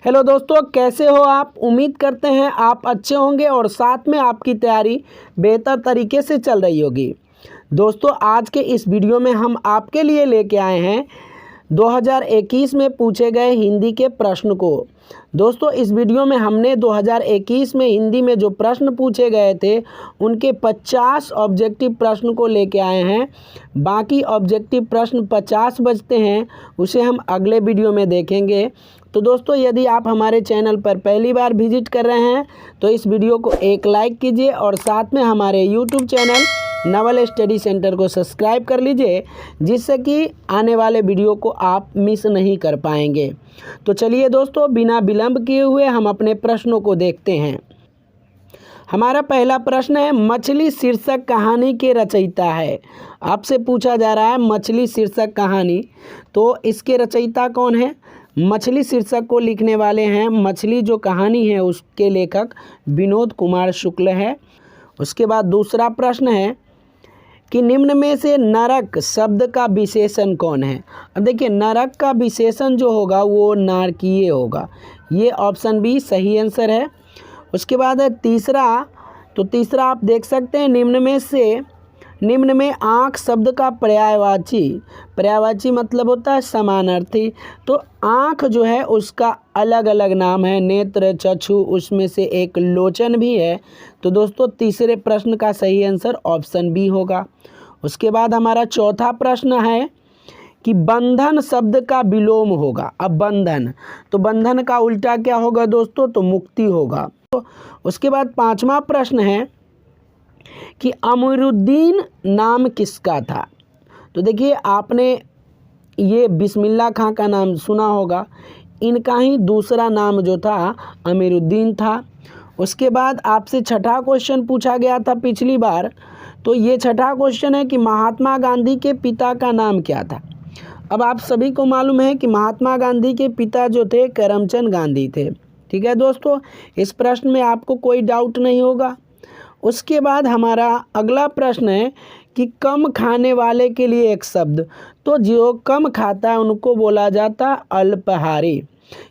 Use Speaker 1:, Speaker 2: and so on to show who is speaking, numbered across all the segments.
Speaker 1: Hello दोस्तों, कैसे हो आप। उम्मीद करते हैं आप अच्छे होंगे और साथ में आपकी तैयारी बेहतर तरीके से चल रही होगी। दोस्तों, आज के इस वीडियो में हम आपके लिए लेके आए हैं 2021 में पूछे गए हिंदी के प्रश्न को। दोस्तों, इस वीडियो में हमने 2021 में हिंदी में जो प्रश्न पूछे गए थे उनके 50 ऑब्जेक्टिव प्रश्न को लेके आए हैं। बाकी ऑब्जेक्टिव प्रश्न 50 बचते हैं, उसे हम अगले वीडियो में देखेंगे। तो दोस्तों, यदि आप हमारे चैनल पर पहली बार विजिट कर रहे हैं तो इस वीडियो को एक लाइक कीजिए और साथ में हमारे YouTube channel Naval study centre को सब्सक्राइब कर लीजिए, जिससे कि आने वाले वीडियो को आप मिस नहीं कर पाएंगे। तो चलिए दोस्तों, बिना विलंब किए हुए हम अपने प्रश्नों को देखते हैं। हमारा पहला प्रश्न है, मछली शीर्षक कहानी के रचयिता है। आपसे पूछा जा रहा है मछली शीर्षक कहानी, तो इसके रचयिता कौन है। मछली शीर्षक को लिखने वाले हैं, मछली जो कहानी है उसके लेखक विनोद कुमार शुक्ल है। उसके बाद दूसरा प्रश्न है कि निम्न में से नरक शब्द का विशेषण कौन है। अब देखिए, नरक का विशेषण जो होगा वो नारकीय होगा। ये ऑप्शन बी सही आंसर है। उसके बाद है तीसरा, तो तीसरा आप देख सकते हैं, निम्न में आँख शब्द का पर्यायवाची मतलब होता है समानार्थी। तो आँख जो है उसका अलग अलग नाम है, नेत्र, चक्षु, उसमें से एक लोचन भी है। तो दोस्तों, तीसरे प्रश्न का सही आंसर ऑप्शन बी होगा। उसके बाद हमारा चौथा प्रश्न है कि बंधन शब्द का विलोम होगा। अब बंधन, तो बंधन का उल्टा क्या होगा दोस्तों, तो मुक्ति होगा। तो उसके बाद पांचवा प्रश्न है कि अमीरुद्दीन नाम किसका था। तो देखिए, आपने ये बिस्मिल्लाह खां का नाम सुना होगा, इनका ही दूसरा नाम जो था अमीरुद्दीन था। उसके बाद आपसे छठा क्वेश्चन पूछा गया था पिछली बार, तो ये छठा क्वेश्चन है कि महात्मा गांधी के पिता का नाम क्या था। अब आप सभी को मालूम है कि महात्मा गांधी के पिता जो थे करमचंद गांधी थे। ठीक है दोस्तों, इस प्रश्न में आपको कोई डाउट नहीं होगा। उसके बाद हमारा अगला प्रश्न है कि कम खाने वाले के लिए एक शब्द, तो जो कम खाता है उनको बोला जाता है अल्पाहारी,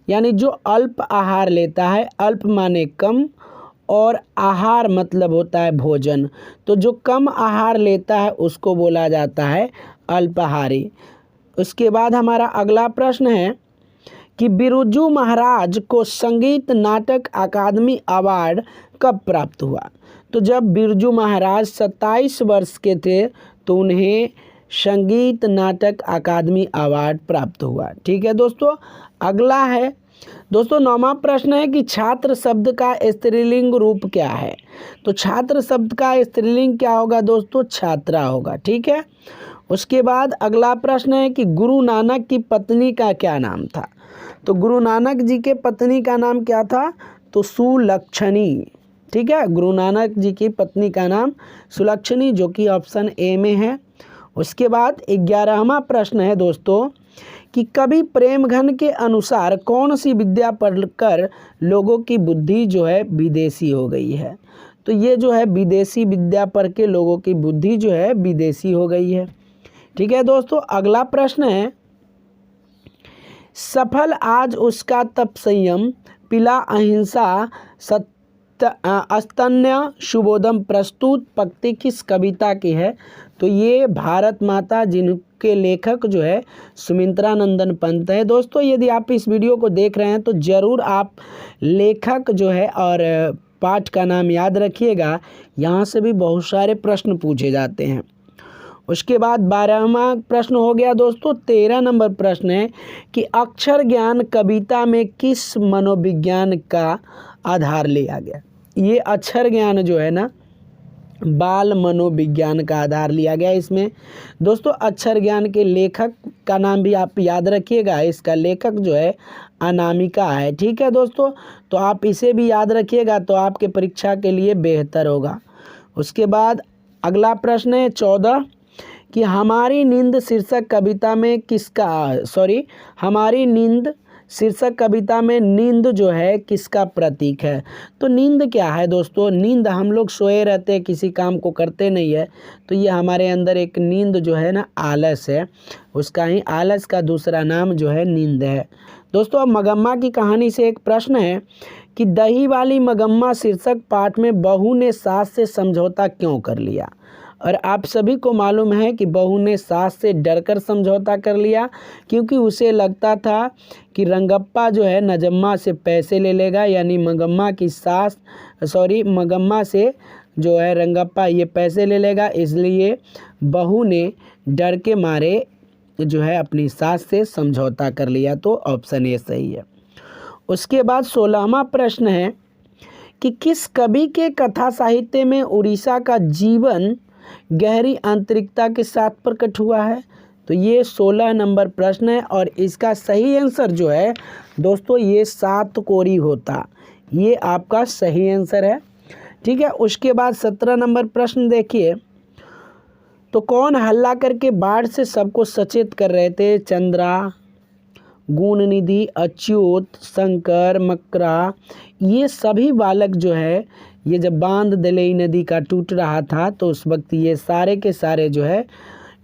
Speaker 1: यानी जो अल्प आहार लेता है। अल्प माने कम और आहार मतलब होता है भोजन, तो जो कम आहार लेता है उसको बोला जाता है अल्पाहारी। उसके बाद हमारा अगला प्रश्न है कि बिरजू महाराज को संगीत नाटक अकादमी अवार्ड कब प्राप्त हुआ। तो जब बिरजू महाराज 27 वर्ष के थे तो उन्हें संगीत नाटक अकादमी अवार्ड प्राप्त हुआ। ठीक है दोस्तों, अगला है दोस्तों 9वां प्रश्न है कि छात्र शब्द का स्त्रीलिंग रूप क्या है। तो छात्र शब्द का स्त्रीलिंग क्या होगा दोस्तों, छात्रा होगा। ठीक है। उसके बाद अगला प्रश्न है कि गुरु नानक की पत्नी का क्या नाम था। तो गुरु नानक जी के पत्नी का नाम क्या था, तो सुलक्षणी। ठीक है, गुरु नानक जी की पत्नी का नाम सुलक्षणी, जो कि ऑप्शन ए में है। उसके बाद 11वां प्रश्न है दोस्तों कि कवि प्रेमघन के अनुसार कौन सी विद्या पढ़कर लोगों की बुद्धि जो है विदेशी हो गई है। तो ये जो है विदेशी विद्या पढ़ के लोगों की बुद्धि जो है विदेशी हो गई है। ठीक है दोस्तों, अगला प्रश्न है सफल आज उसका तप संयम, पिला अहिंसा, अस्तन्य शुभोदम प्रस्तुत पंक्ति किस कविता की है। तो ये भारत माता, जिनके लेखक जो है सुमित्रा नंदन पंत है। दोस्तों, यदि आप इस वीडियो को देख रहे हैं तो ज़रूर आप लेखक जो है और पाठ का नाम याद रखिएगा, यहाँ से भी बहुत सारे प्रश्न पूछे जाते हैं। उसके बाद 12वां प्रश्न हो गया दोस्तों। 13 नंबर प्रश्न है कि अक्षर ज्ञान कविता में किस मनोविज्ञान का आधार लिया गया। ये अक्षर ज्ञान जो है ना, बाल मनोविज्ञान का आधार लिया गया इसमें। दोस्तों, अक्षर ज्ञान के लेखक का नाम भी आप याद रखिएगा, इसका लेखक जो है अनामिका है। ठीक है दोस्तों, तो आप इसे भी याद रखिएगा तो आपके परीक्षा के लिए बेहतर होगा। उसके बाद अगला प्रश्न है 14 कि हमारी नींद शीर्षक कविता में हमारी नींद शीर्षक कविता में नींद जो है किसका प्रतीक है। तो नींद क्या है दोस्तों, नींद हम लोग सोए रहते हैं, किसी काम को करते नहीं है, तो ये हमारे अंदर एक नींद जो है ना आलस है, उसका ही आलस का दूसरा नाम जो है नींद है। दोस्तों अब मगम्मा की कहानी से एक प्रश्न है कि दही वाली मगम्मा शीर्षक पाठ में बहू ने सास से समझौता क्यों कर लिया। और आप सभी को मालूम है कि बहू ने सास से डरकर समझौता कर लिया, क्योंकि उसे लगता था कि रंगप्पा जो है नजम्मा से पैसे ले लेगा, यानी मगम्मा से जो है रंगप्पा ये पैसे ले लेगा। इसलिए बहू ने डर के मारे जो है अपनी सास से समझौता कर लिया। तो ऑप्शन ए सही है। उसके बाद 16वां प्रश्न है कि किस कवि के कथा साहित्य में उड़ीसा का जीवन गहरी आंतरिकता के साथ प्रकट हुआ है। तो ये 16 नंबर प्रश्न है और इसका सही आंसर जो है दोस्तों ये सातकोरी होता, ये आपका सही आंसर है। ठीक है। उसके बाद 17 नंबर प्रश्न देखिए, तो कौन हल्ला करके बाढ़ से सबको सचेत कर रहे थे। चंद्रा, गुणनिधि, अच्युत, शंकर, मकरा, ये सभी बालक जो है ये जब बांध दलई नदी का टूट रहा था तो उस वक्त ये सारे के सारे जो है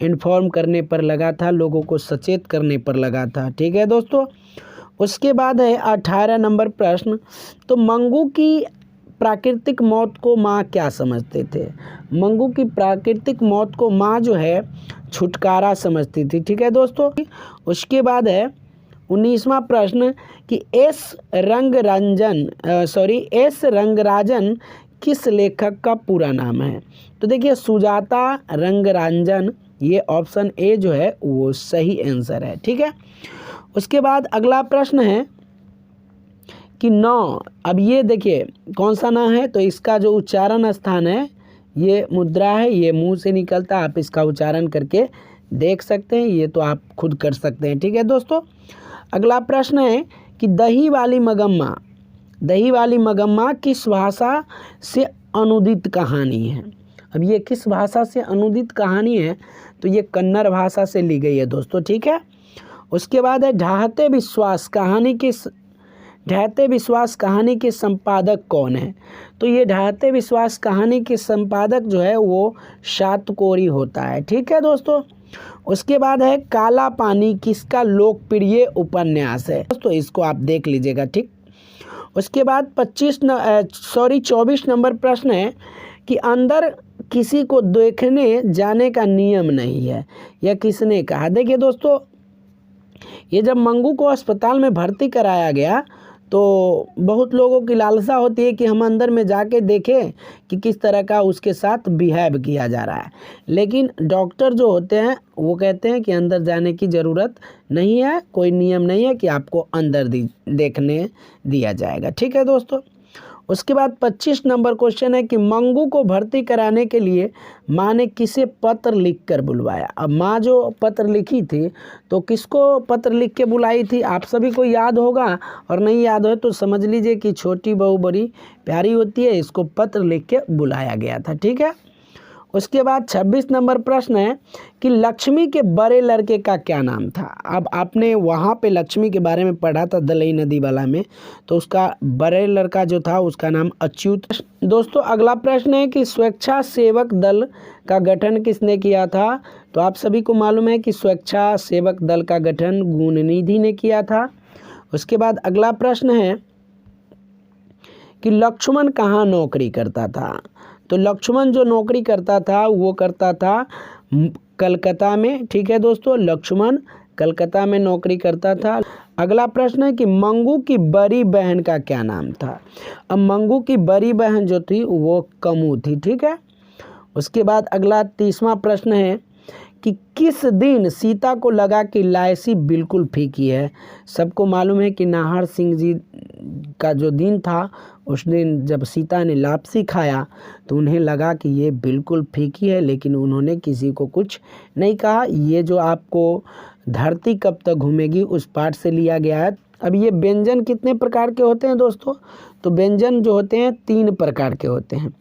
Speaker 1: इन्फॉर्म करने पर लगा था, लोगों को सचेत करने पर लगा था। ठीक है दोस्तों। उसके बाद है 18 नंबर प्रश्न, तो मंगू की प्राकृतिक मौत को माँ क्या समझते थे। मंगू की प्राकृतिक मौत को माँ जो है छुटकारा समझती थी। ठीक है दोस्तों। उसके बाद है 19वां प्रश्न कि एस रंगराजन किस लेखक का पूरा नाम है। तो देखिए सुजाता रंगराजन, ये ऑप्शन ए जो है वो सही आंसर है। ठीक है। उसके बाद अगला प्रश्न है कि नौ, अब ये देखिए कौन सा ना है, तो इसका जो उच्चारण स्थान है ये मुद्रा है, ये मुंह से निकलता है, आप इसका उच्चारण करके देख सकते हैं, ये तो आप खुद कर सकते हैं। ठीक है दोस्तों। अगला प्रश्न है कि दही वाली मगम्मा किस भाषा से अनुदित कहानी है। अब ये किस भाषा से अनुदित कहानी है, तो ये कन्नड़ भाषा से ली गई है दोस्तों। ठीक है। उसके बाद है ढाहते विश्वास कहानी के संपादक कौन है। तो ये ढाहते विश्वास कहानी के संपादक जो है वो सातकोरी होता है। ठीक है दोस्तों। उसके बाद है काला पानी किसका लोकप्रिय उपन्यास है। दोस्तों इसको आप देख लीजिएगा। ठीक। उसके बाद 24 नंबर प्रश्न है कि अंदर किसी को देखने जाने का नियम नहीं है, यह किसने कहा। देखिए दोस्तों ये जब मंगू को अस्पताल में भर्ती कराया गया तो बहुत लोगों की लालसा होती है कि हम अंदर में जाके देखें कि किस तरह का उसके साथ बिहेव किया जा रहा है, लेकिन डॉक्टर जो होते हैं वो कहते हैं कि अंदर जाने की ज़रूरत नहीं है, कोई नियम नहीं है कि आपको अंदर देखने दिया जाएगा। ठीक है दोस्तों। उसके बाद 25 नंबर क्वेश्चन है कि मंगू को भर्ती कराने के लिए माँ ने किसे पत्र लिखकर बुलवाया। अब माँ जो पत्र लिखी थी तो किसको पत्र लिख के बुलाई थी, आप सभी को याद होगा, और नहीं याद हो तो समझ लीजिए कि छोटी बहू बड़ी प्यारी होती है, इसको पत्र लिख के बुलाया गया था। ठीक है। उसके बाद 26 नंबर प्रश्न है कि लक्ष्मी के बड़े लड़के का क्या नाम था। अब आपने वहाँ पे लक्ष्मी के बारे में पढ़ा था दलई नदी वाला में, तो उसका बड़े लड़का जो था उसका नाम अच्युत। दोस्तों अगला प्रश्न है कि स्वेच्छा सेवक दल का गठन किसने किया था। तो आप सभी को मालूम है कि स्वेच्छा सेवक दल का गठन गुणनिधि ने किया था। उसके बाद अगला प्रश्न है कि लक्ष्मण कहाँ नौकरी करता था। तो लक्ष्मण जो नौकरी करता था वो करता था कलकत्ता में। ठीक है दोस्तों। लक्ष्मण कलकत्ता में नौकरी करता था। अगला प्रश्न है कि मंगू की बड़ी बहन का क्या नाम था। अब मंगू की बड़ी बहन जो थी वो कमू थी। ठीक है। उसके बाद अगला 30वां प्रश्न है कि किस दिन सीता को लगा कि लायसी बिल्कुल फीकी है। सबको मालूम है कि नाहर सिंह जी का जो दिन था उस दिन जब सीता ने लापसी खाया तो उन्हें लगा कि ये बिल्कुल फीकी है, लेकिन उन्होंने किसी को कुछ नहीं कहा। ये जो आपको धरती कब तक घूमेगी उस पाठ से लिया गया है। अब ये व्यंजन कितने प्रकार के होते हैं दोस्तों। तो व्यंजन जो होते हैं 3 प्रकार के होते हैं।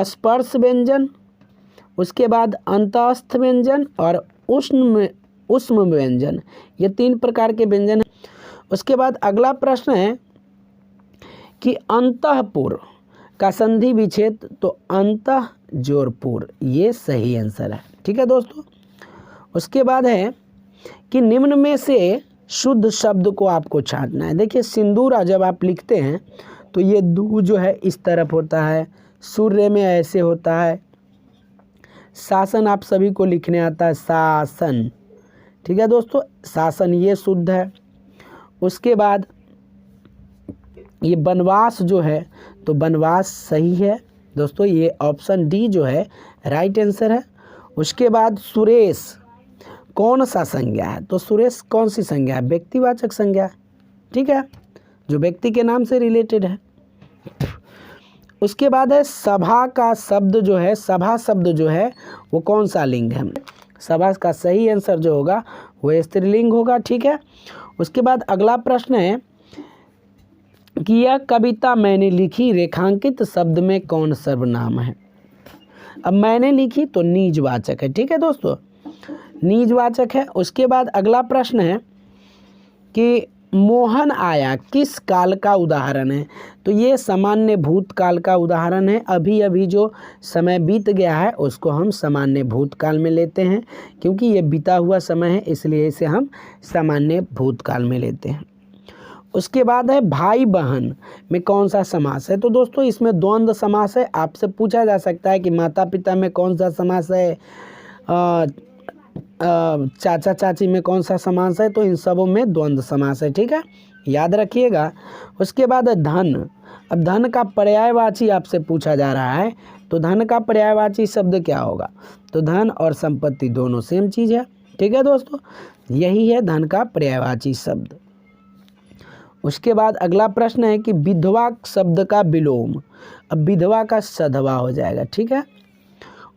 Speaker 1: स्पर्श व्यंजन, उसके बाद अंतस्थ व्यंजन और उष्म व्यंजन, ये 3 प्रकार के व्यंजन हैं। उसके बाद अगला प्रश्न है कि अंतःपुर का संधि विच्छेद। तो अंतः जोरपुर, ये सही आंसर है। ठीक है दोस्तों। उसके बाद है कि निम्न में से शुद्ध शब्द को आपको छांटना है। देखिए सिंदूर जब आप लिखते हैं तो ये दू जो है इस तरफ होता है, सूर्य में ऐसे होता है। शासन आप सभी को लिखने आता है, शासन, ठीक है दोस्तों, शासन ये शुद्ध है। उसके बाद ये वनवास जो है तो वनवास सही है दोस्तों, ये ऑप्शन डी जो है राइट आंसर है। उसके बाद सुरेश कौन सा संज्ञा है, तो सुरेश कौन सी संज्ञा है, व्यक्तिवाचक संज्ञा, ठीक है, जो व्यक्ति के नाम से रिलेटेड है। उसके बाद है सभा का शब्द जो है, सभा शब्द जो है वो कौन सा लिंग है, सभा का सही आंसर जो होगा वो स्त्रीलिंग होगा, ठीक है। उसके बाद अगला प्रश्न है कि यह कविता मैंने लिखी, रेखांकित शब्द में कौन सर्वनाम है। अब मैंने लिखी तो निजवाचक है, ठीक है दोस्तों, निजवाचक है। उसके बाद अगला प्रश्न है कि मोहन आया किस काल का उदाहरण है, तो ये सामान्य भूतकाल का उदाहरण है। अभी अभी जो समय बीत गया है उसको हम सामान्य भूतकाल में लेते हैं, क्योंकि ये बीता हुआ समय है इसलिए इसे हम सामान्य भूतकाल में लेते हैं। उसके बाद है भाई बहन में कौन सा समास है, तो दोस्तों इसमें द्वंद्व समास है। आपसे पूछा जा सकता है कि माता पिता में कौन सा समास है, चाचा चाची में कौन सा समास है, तो इन सबों में द्वंद्व समास है, ठीक है, याद रखिएगा। उसके बाद है धन। अब धन का पर्यायवाची आपसे पूछा जा रहा है, तो धन का पर्यायवाची शब्द क्या होगा, तो धन और संपत्ति दोनों सेम चीज़ है, ठीक है दोस्तों, यही है धन का पर्यायवाची शब्द। उसके बाद अगला प्रश्न है कि विधवा शब्द का विलोम, अब विधवा का सधवा हो जाएगा, ठीक है।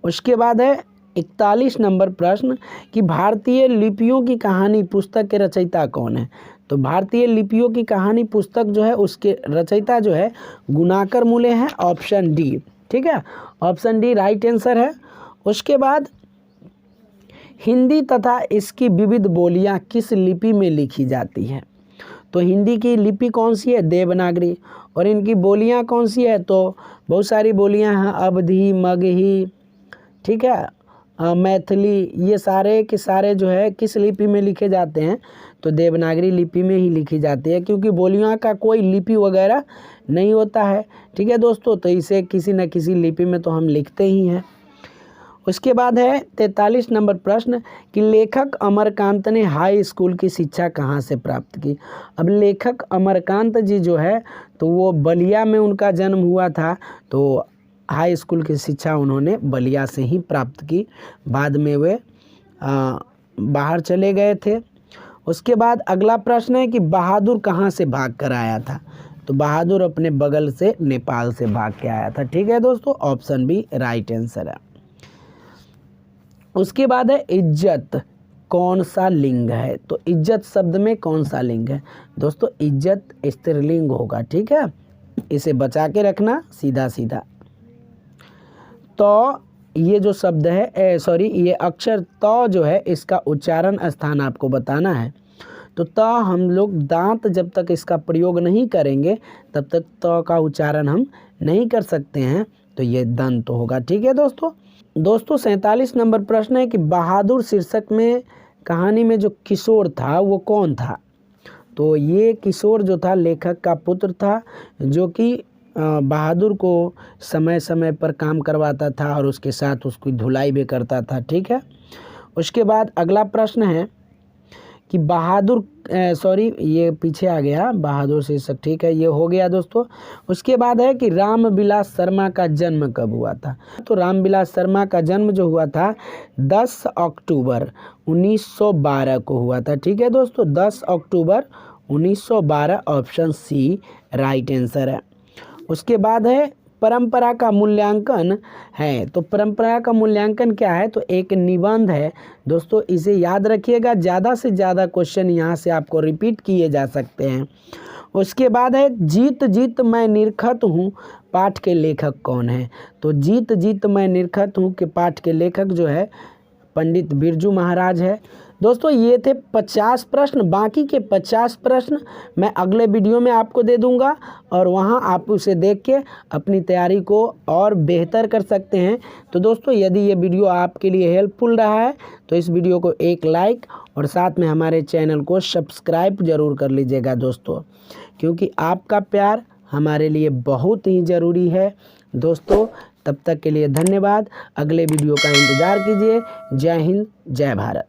Speaker 1: उसके बाद है 41 नंबर प्रश्न कि भारतीय लिपियों की कहानी पुस्तक के रचयिता कौन है, तो भारतीय लिपियों की कहानी पुस्तक जो है उसके रचयिता जो है गुणाकर मूले हैं, ऑप्शन डी, ठीक है, ऑप्शन डी राइट आंसर है। उसके बाद हिंदी तथा इसकी विविध बोलियां किस लिपि में लिखी जाती है, तो हिंदी की लिपि कौन सी है, देवनागरी, और इनकी बोलियां कौन सी है, तो बहुत सारी बोलियां हैं, अवधी, मगही, ठीक है, मैथिली, ये सारे के सारे जो है किस लिपि में लिखे जाते हैं, तो देवनागरी लिपि में ही लिखी जाती है, क्योंकि बोलियां का कोई लिपि वगैरह नहीं होता है, ठीक है दोस्तों, तो इसे किसी न किसी लिपि में तो हम लिखते ही हैं। उसके बाद है 43 नंबर प्रश्न कि लेखक अमरकांत ने हाई स्कूल की शिक्षा कहाँ से प्राप्त की। अब लेखक अमरकांत जी जो है तो वो बलिया में उनका जन्म हुआ था, तो हाई स्कूल की शिक्षा उन्होंने बलिया से ही प्राप्त की, बाद में वे बाहर चले गए थे। उसके बाद अगला प्रश्न है कि बहादुर कहाँ से भाग कर आया था, तो बहादुर अपने बगल से नेपाल से भाग के आया था, ठीक है दोस्तों, ऑप्शन बी राइट आंसर है। उसके बाद है इज्जत कौन सा लिंग है, तो इज्जत शब्द में कौन सा लिंग है, दोस्तों इज्जत स्त्रीलिंग होगा, ठीक है, इसे बचा के रखना सीधा सीधा। तो ये जो शब्द है ये अक्षर त जो है इसका उच्चारण स्थान आपको बताना है, तो त हम लोग दांत जब तक इसका प्रयोग नहीं करेंगे तब तक त का उच्चारण हम नहीं कर सकते हैं, तो ये दंत होगा, ठीक है दोस्तों। 47 नंबर प्रश्न है कि बहादुर शीर्षक में कहानी में जो किशोर था वो कौन था, तो ये किशोर जो था लेखक का पुत्र था, जो कि बहादुर को समय समय पर काम करवाता था और उसके साथ उसकी धुलाई भी करता था, ठीक है। उसके बाद अगला प्रश्न है कि बहादुर ये पीछे आ गया बहादुर शीर्षक, ठीक है, ये हो गया दोस्तों। उसके बाद है कि रामविलास शर्मा का जन्म कब हुआ था, तो रामविलास शर्मा का जन्म जो हुआ था 10 अक्टूबर 1912 को हुआ था, ठीक है दोस्तों, 10 अक्टूबर 1912 ऑप्शन सी राइट आंसर है। उसके बाद है परंपरा का मूल्यांकन है, तो परंपरा का मूल्यांकन क्या है, तो एक निबंध है दोस्तों, इसे याद रखिएगा, ज़्यादा से ज़्यादा क्वेश्चन यहाँ से आपको रिपीट किए जा सकते हैं। उसके बाद है जीत जीत मैं निरखत हूँ पाठ के लेखक कौन है, तो जीत जीत मैं निरखत हूँ के पाठ के लेखक जो है पंडित बिरजू महाराज है। दोस्तों ये थे 50 प्रश्न, बाकी के 50 प्रश्न मैं अगले वीडियो में आपको दे दूंगा और वहां आप उसे देख के अपनी तैयारी को और बेहतर कर सकते हैं। तो दोस्तों यदि ये वीडियो आपके लिए हेल्पफुल रहा है तो इस वीडियो को एक लाइक और साथ में हमारे चैनल को सब्सक्राइब ज़रूर कर लीजिएगा दोस्तों, क्योंकि आपका प्यार हमारे लिए बहुत ही ज़रूरी है। दोस्तों तब तक के लिए धन्यवाद। अगले वीडियो का इंतज़ार कीजिए। जय हिंद, जय भारत।